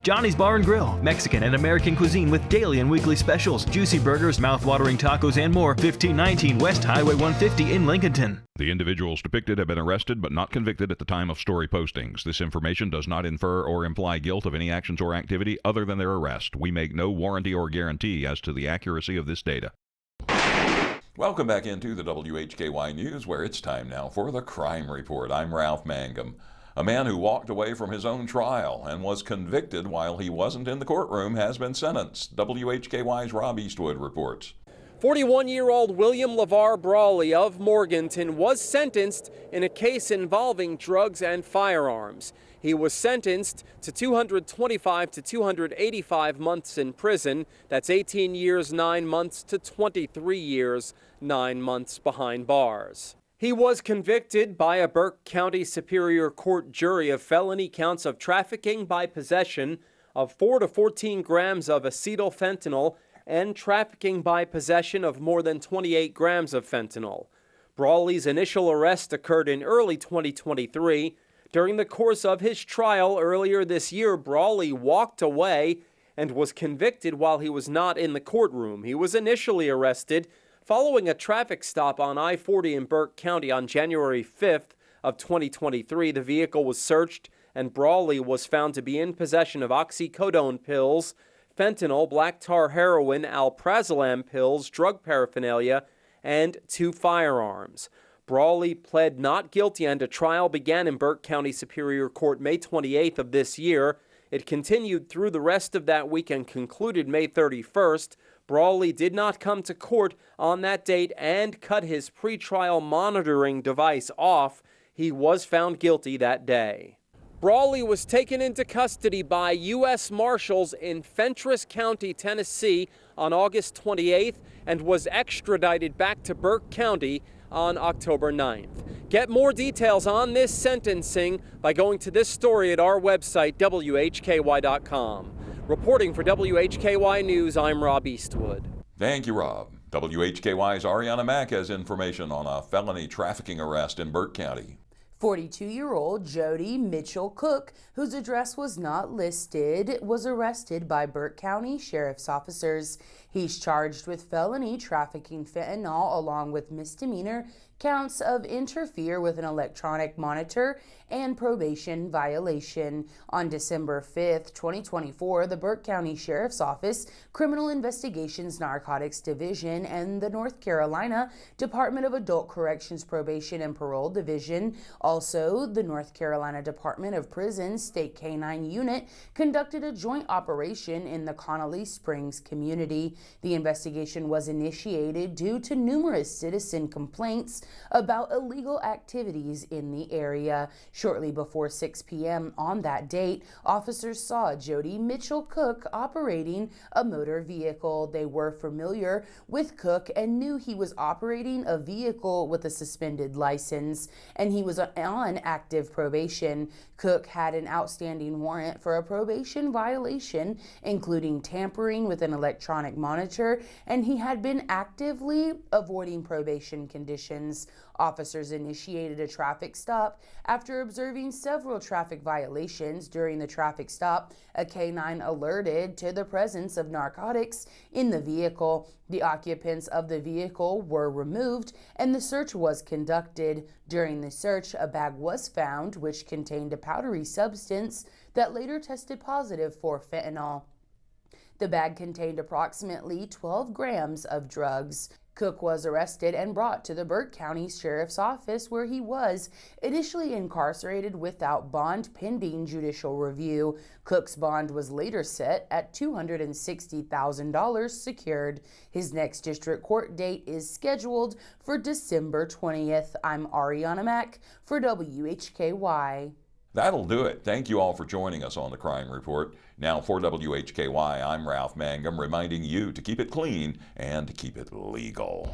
Johnny's Bar and Grill, Mexican and American cuisine with daily and weekly specials, juicy burgers, mouth-watering tacos, and more. 1519 West Highway 150 in Lincolnton. The individuals depicted have been arrested but not convicted at the time of story postings. This information does not infer or imply guilt of any actions or activity other than their arrest. We make no warranty or guarantee as to the accuracy of this data. Welcome back into the WHKY News, where it's time now for the Crime Report. I'm Ralph Mangum. A man who walked away from his own trial and was convicted while he wasn't in the courtroom has been sentenced. WHKY's Rob Eastwood reports. 41-year-old William LeVar Brawley of Morganton was sentenced in a case involving drugs and firearms. He was sentenced to 225 to 285 months in prison. That's 18 years, 9 months to 23 years, 9 months behind bars. He was convicted by a Burke County Superior Court jury of felony counts of trafficking by possession of 4 to 14 grams of acetyl fentanyl and trafficking by possession of more than 28 grams of fentanyl. Brawley's initial arrest occurred in early 2023. During the course of his trial earlier this year, Brawley walked away and was convicted while he was not in the courtroom. He was initially arrested following a traffic stop on I-40 in Burke County on January 5th of 2023. The vehicle was searched and Brawley was found to be in possession of oxycodone pills, fentanyl, black tar heroin, alprazolam pills, drug paraphernalia, and 2 firearms. Brawley pled not guilty and a trial began in Burke County Superior Court May 28th of this year. It continued through the rest of that week and concluded May 31st. Brawley did not come to court on that date and cut his pretrial monitoring device off. He was found guilty that day. Brawley was taken into custody by U.S. Marshals in Fentress County, Tennessee on August 28th and was extradited back to Burke County on October 9th. Get more details on this sentencing by going to this story at our website, WHKY.com. Reporting for WHKY News, I'm Rob Eastwood. Thank you, Rob. WHKY's Arianna Mack has information on a felony trafficking arrest in Burke County. 42-year-old Jody Mitchell Cook, whose address was not listed, was arrested by Burke County Sheriff's officers. He's charged with felony trafficking fentanyl along with misdemeanor counts of interfere with an electronic monitor and probation violation. On December 5th, 2024, the Burke County Sheriff's Office, Criminal Investigations Narcotics Division, and the North Carolina Department of Adult Corrections Probation and Parole Division, also the North Carolina Department of Prisons State K-9 Unit, conducted a joint operation in the Connolly Springs community. The investigation was initiated due to numerous citizen complaints about illegal activities in the area. Shortly before 6 p.m. on that date, officers saw Jody Mitchell Cook operating a motor vehicle. They were familiar with Cook and knew he was operating a vehicle with a suspended license, and he was on active probation. Cook had an outstanding warrant for a probation violation, including tampering with an electronic monitor, and he had been actively avoiding probation conditions. Officers initiated a traffic stop after observing several traffic violations. During the traffic stop, a K-9 alerted to the presence of narcotics in the vehicle. The occupants of the vehicle were removed and the search was conducted. During the search, a bag was found which contained a powdery substance that later tested positive for fentanyl. The bag contained approximately 12 grams of drugs. Cook was arrested and brought to the Burke County Sheriff's Office, where he was initially incarcerated without bond pending judicial review. Cook's bond was later set at $260,000 secured. His next district court date is scheduled for December 20th. I'm Arianna Mack for WHKY. That'll do it. Thank you all for joining us on the Crime Report. Now for WHKY, I'm Ralph Mangum, reminding you to keep it clean and to keep it legal.